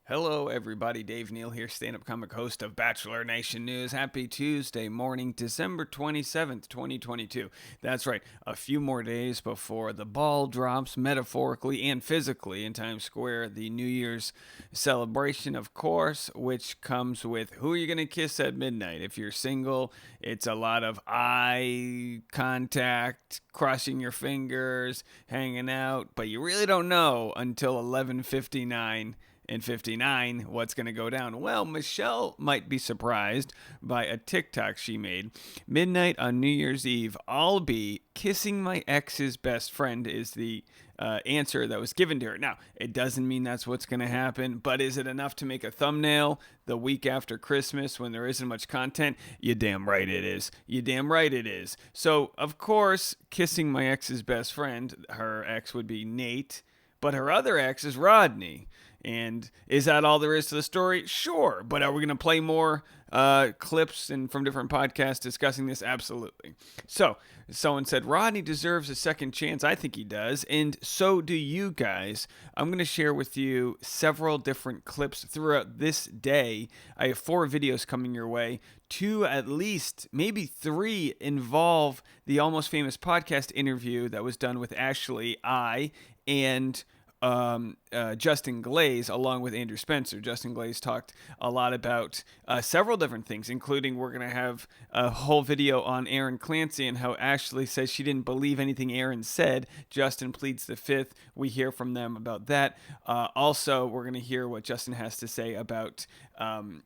Hello, everybody. Dave Neal here, stand-up comic host of Bachelor Nation News. Happy Tuesday morning, December 27th, 2022. That's right, a few more days before the ball drops, metaphorically and physically, in Times Square. The New Year's celebration, of course, which comes with who are you going to kiss at midnight? If you're single, it's a lot of eye contact, crossing your fingers, hanging out, but you really don't know until 11:59 and 59 what's going to go down. Well, Michelle might be surprised by a TikTok she made. Midnight on New Year's Eve, I'll be kissing my ex's best friend is the answer that was given to her. Now, it doesn't mean that's what's going to happen, but is it enough to make a thumbnail the week after Christmas when there isn't much content? You damn right it is. You damn right it is. So, of course, kissing my ex's best friend, her ex would be Nate, but her other ex is Rodney. And is that all there is to the story? Sure. But are we going to play more clips from different podcasts discussing this? Absolutely. So someone said, Rodney deserves a second chance. I think he does. And so do you guys. I'm going to share with you several different clips throughout this day. I have 4 videos coming your way. 2, at least, maybe 3 involve the Almost Famous podcast interview that was done with Ashley, and Justin Glaze, along with Andrew Spencer. Justin Glaze talked a lot about several different things, including we're going to have a whole video on Aaron Clancy and how Ashley says she didn't believe anything Aaron said. Justin pleads the fifth. We hear from them about that. Also, we're going to hear what Justin has to say about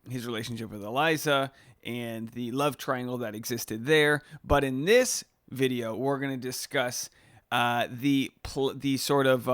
his relationship with Eliza and the love triangle that existed there. But in this video, we're going to discuss the sort of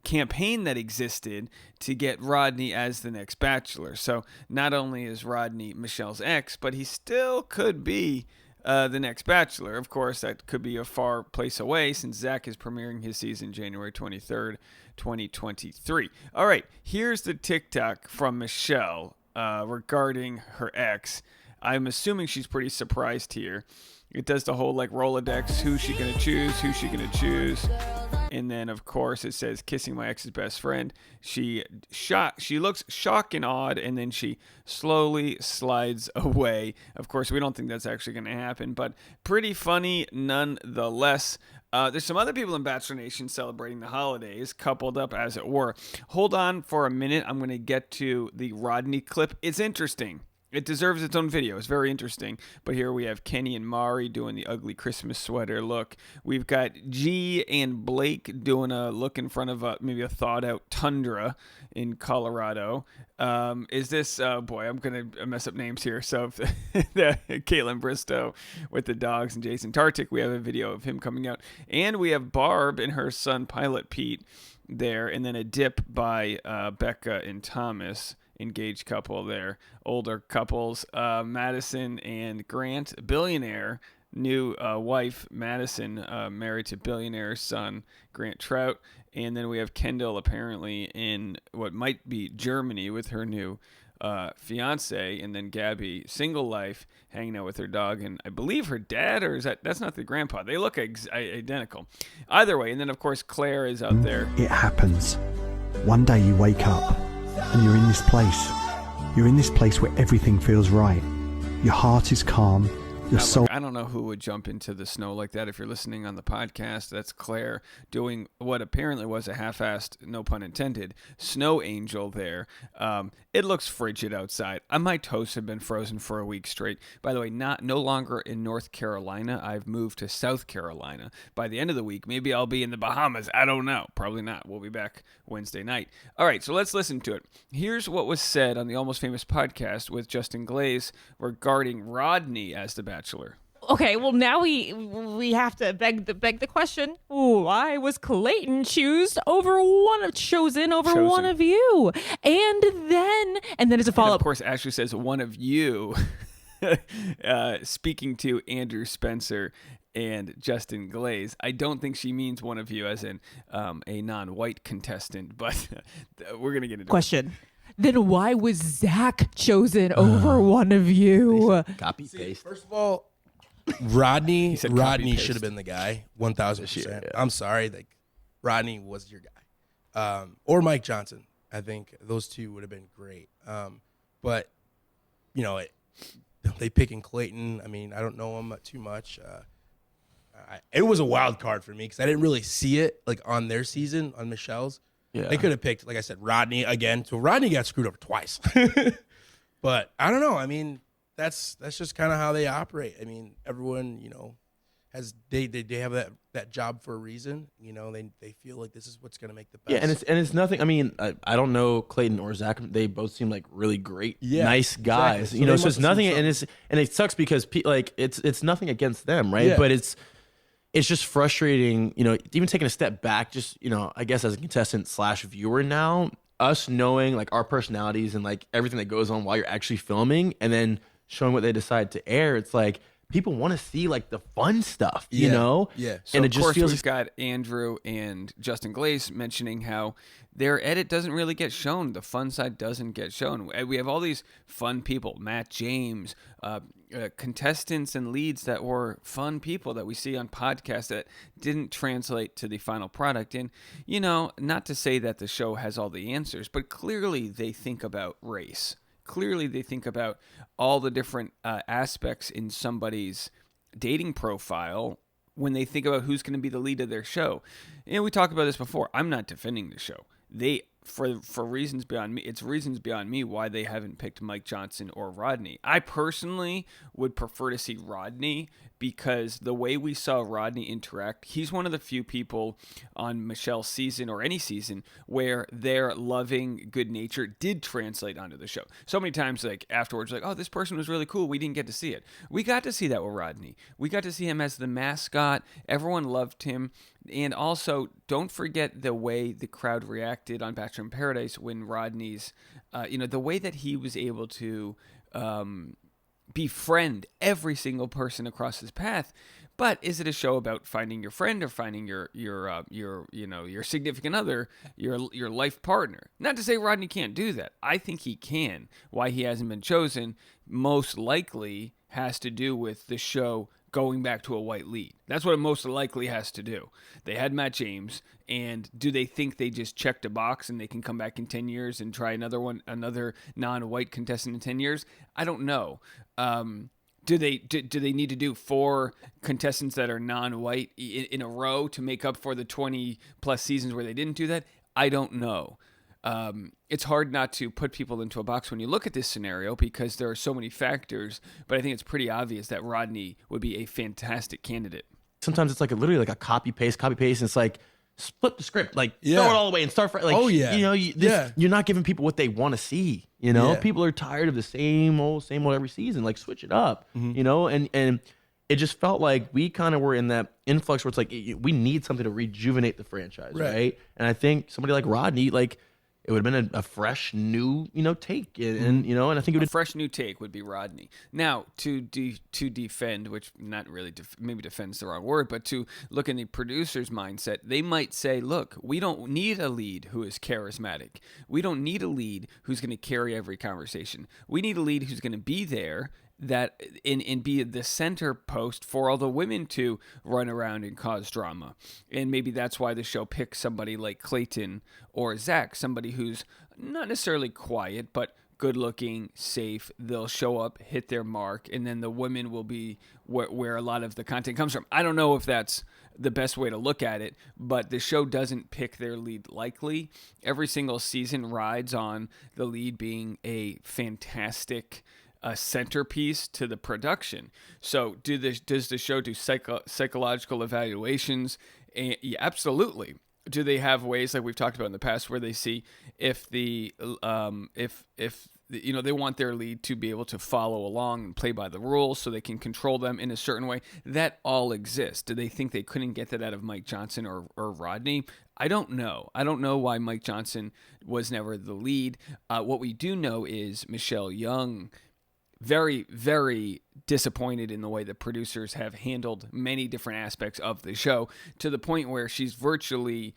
campaign that existed to get Rodney as the next Bachelor. So not only is Rodney Michelle's ex, but he still could be the next Bachelor. Of course, that could be a far place away since Zach is premiering his season January 23rd, 2023. All right, here's the TikTok from Michelle regarding her ex. I'm assuming she's pretty surprised here. It does the whole like Rolodex, who's she gonna choose, and then of course it says kissing my ex's best friend. She looks shocked and awed, and then she slowly slides away. Of course, we don't think that's actually gonna happen, but pretty funny nonetheless. There's some other people in Bachelor Nation celebrating the holidays, coupled up as it were. Hold on for a minute. I'm gonna get to the Rodney clip. It's interesting. It deserves its own video. It's very interesting. But here we have Kenny and Mari doing the ugly Christmas sweater look. We've got G and Blake doing a look in front of maybe a thawed-out tundra in Colorado. Is this, boy, I'm going to mess up names here. So Caitlin Bristow with the dogs and Jason Tartik, we have a video of him coming out. And we have Barb and her son, Pilot Pete, there. And then a dip by Becca and Thomas. Engaged couple there, older couples, Madison and Grant, billionaire, new wife, Madison, married to billionaire son, Grant Trout, and then we have Kendall apparently in what might be Germany with her new fiance, and then Gabby, single life, hanging out with her dog, and I believe her dad, or that's not the grandpa. They look identical. Either way, and then of course Claire is out there. It happens. One day you wake up and you're in this place. You're in this place where everything feels right. Your heart is calm. Your soul. I don't know who would jump into the snow like that. If you're listening on the podcast, that's Claire doing what apparently was a half-assed, no pun intended, snow angel there. It looks frigid outside. My toes have been frozen for a week straight. By the way, no longer in North Carolina. I've moved to South Carolina. By the end of the week, maybe I'll be in the Bahamas. I don't know. Probably not. We'll be back Wednesday night. All right, so let's listen to it. Here's what was said on the Almost Famous podcast with Justin Glaze regarding Rodney as the Bachelor. Okay, well now we have to beg the question. Why was Clayton chosen over one of you? And then as a follow-up, of course, Ashley says one of you, speaking to Andrew Spencer and Justin Glaze. I don't think she means one of you as in a non-white contestant, but we're gonna get into question. Then why was Zach chosen over one of you? Copy paste. First of all, Rodney should copy-paste. have been the guy, 1,000%. I'm sorry, like Rodney was your guy, or Mike Johnson. I think those two would have been great. But they picking Clayton. I mean, I don't know him too much. It was a wild card for me because I didn't really see it like on their season, on Michelle's. Yeah. They could have picked, like I said, Rodney again. So Rodney got screwed over twice. But I don't know. I mean, that's just kind of how they operate. I mean, everyone, has they have that job for a reason. They feel like this is what's going to make the best. Yeah, and it's nothing. I mean, I don't know Clayton or Zach. They both seem like really great, nice guys. Exactly. So it's nothing, and it sucks because it's nothing against them, right? Yeah. But it's just frustrating. Even taking a step back, just I guess as a contestant / viewer now, us knowing like our personalities and like everything that goes on while you're actually filming, and then showing what they decide to air. It's like people want to see like the fun stuff, Yeah. Yeah. So And it of just course feels we've got Andrew and Justin Glaze mentioning how their edit doesn't really get shown. The fun side doesn't get shown. We have all these fun people, Matt James, contestants and leads that were fun people that we see on podcasts that didn't translate to the final product. And, not to say that the show has all the answers, but clearly they think about race. Clearly they think about all the different aspects in somebody's dating profile when they think about who's going to be the lead of their show. We talked about this before. I'm not defending the show. They, for reasons beyond me, it's reasons beyond me why they haven't picked Mike Johnson or Rodney. I personally would prefer to see Rodney because the way we saw Rodney interact, he's one of the few people on Michelle's season or any season where their loving good nature did translate onto the show. So many times, like afterwards, like, oh, this person was really cool. We didn't get to see it. We got to see that with Rodney. We got to see him as the mascot. Everyone loved him. And also, don't forget the way the crowd reacted on Bachelor in Paradise when Rodney's, the way that he was able to befriend every single person across his path. But is it a show about finding your friend or finding your significant other, your life partner? Not to say Rodney can't do that. I think he can. Why he hasn't been chosen most likely has to do with the show going back to a white lead. That's what it most likely has to do. They had Matt James, and do they think they just checked a box and they can come back in 10 years and try another non-white contestant in 10 years? I don't know. Do they need to do 4 contestants that are non-white in a row to make up for the 20 plus seasons where they didn't do that? I don't know. It's hard not to put people into a box when you look at this scenario because there are so many factors, but I think it's pretty obvious that Rodney would be a fantastic candidate. sometimes it's like literally like a copy paste, and it's like flip the script, like Yeah. throw it all away and start from like, Oh, yeah. You're not giving people what they want to see. People are tired of the same old every season. Like switch it up, and it just felt like we kind of were in that influx where it's like we need something to rejuvenate the franchise, right? And I think somebody like Rodney, like it would have been a fresh new, take, and I think it would A fresh new take would be Rodney. Now, to defend, which not really, maybe defend's the wrong word, but to look in the producer's mindset, they might say, look, we don't need a lead who is charismatic. We don't need a lead who's going to carry every conversation. We need a lead who's going to be there that and be the center post for all the women to run around and cause drama. And maybe that's why the show picks somebody like Clayton or Zach, somebody who's not necessarily quiet, but good looking, safe. They'll show up, hit their mark, and then the women will be where a lot of the content comes from. I don't know if that's the best way to look at it, but the show doesn't pick their lead lightly. Every single season rides on the lead being a fantastic centerpiece to the production. So does the show do psychological evaluations? Yeah, absolutely. Do they have ways like we've talked about in the past where they see if they want their lead to be able to follow along and play by the rules so they can control them in a certain way? That all exists. Do they think they couldn't get that out of Mike Johnson or Rodney? I don't know. I don't know why Mike Johnson was never the lead. What we do know is Michelle Young very, very disappointed in the way the producers have handled many different aspects of the show to the point where she's virtually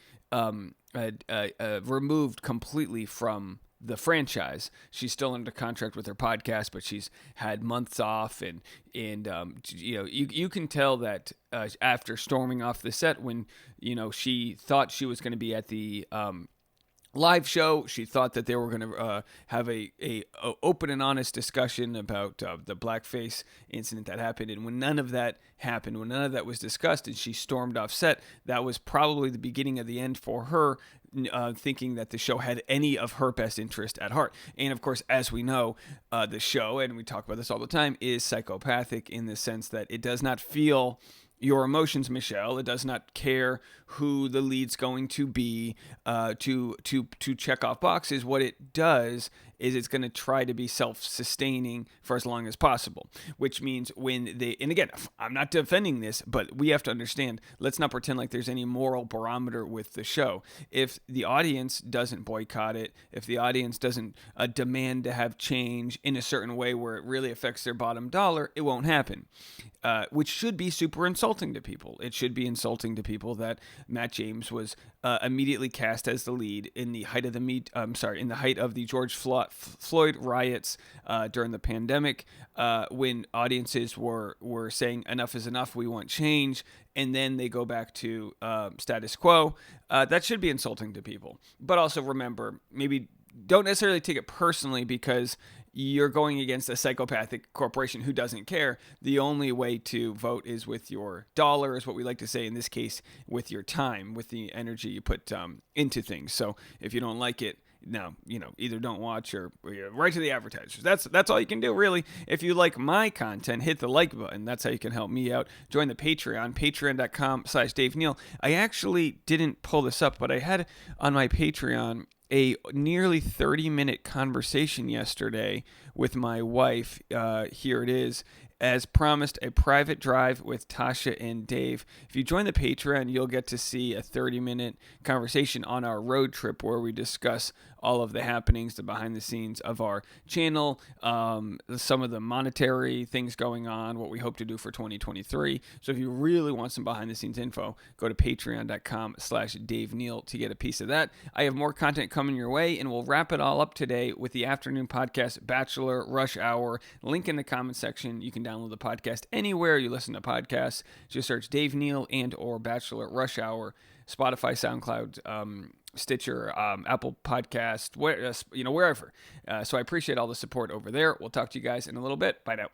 removed completely from the franchise. She's still under contract with her podcast, but she's had months off, and you can tell that after storming off the set when she thought she was going to be at the live show. She thought that they were going to have a open and honest discussion about the blackface incident that happened. And when none of that happened, when none of that was discussed, and she stormed off set, that was probably the beginning of the end for her. Thinking that the show had any of her best interest at heart. And of course, as we know, the show, and we talk about this all the time, is psychopathic in the sense that it does not feel your emotions, Michelle. It does not care who the lead's going to be to check off boxes. What it does is it's going to try to be self-sustaining for as long as possible, which means when they, and again, I'm not defending this, but we have to understand, let's not pretend like there's any moral barometer with the show. If the audience doesn't boycott it, if the audience doesn't demand to have change in a certain way where it really affects their bottom dollar, it won't happen, which should be super insulting to people. It should be insulting to people that Matt James was immediately cast as the lead in the height of the George Floyd riots during the pandemic, when audiences were saying enough is enough, we want change, and then they go back to status quo. That should be insulting to people. But also remember, maybe don't necessarily take it personally because you're going against a psychopathic corporation who doesn't care. The only way to vote is with your dollar, is what we like to say in this case, with your time, with the energy you put into things. So if you don't like it, now, either don't watch or write to the advertisers. That's all you can do, really. If you like my content, hit the like button. That's how you can help me out. Join the Patreon, patreon.com/Dave Neal. I actually didn't pull this up, but I had on my Patreon a nearly 30-minute conversation yesterday with my wife. Here it is. As promised, a private drive with Tasha and Dave. If you join the Patreon, you'll get to see a 30-minute conversation on our road trip where we discuss all of the happenings, the behind the scenes of our channel, some of the monetary things going on, what we hope to do for 2023. So if you really want some behind the scenes info, go to patreon.com/Dave Neal to get a piece of that. I have more content coming your way, and we'll wrap it all up today with the afternoon podcast, Bachelor Rush Hour. Link in the comment section. You can download the podcast anywhere you listen to podcasts. Just search Dave Neal and or Bachelor Rush Hour, Spotify, SoundCloud, Stitcher, Apple Podcast, wherever. So I appreciate all the support over there. We'll talk to you guys in a little bit. Bye now.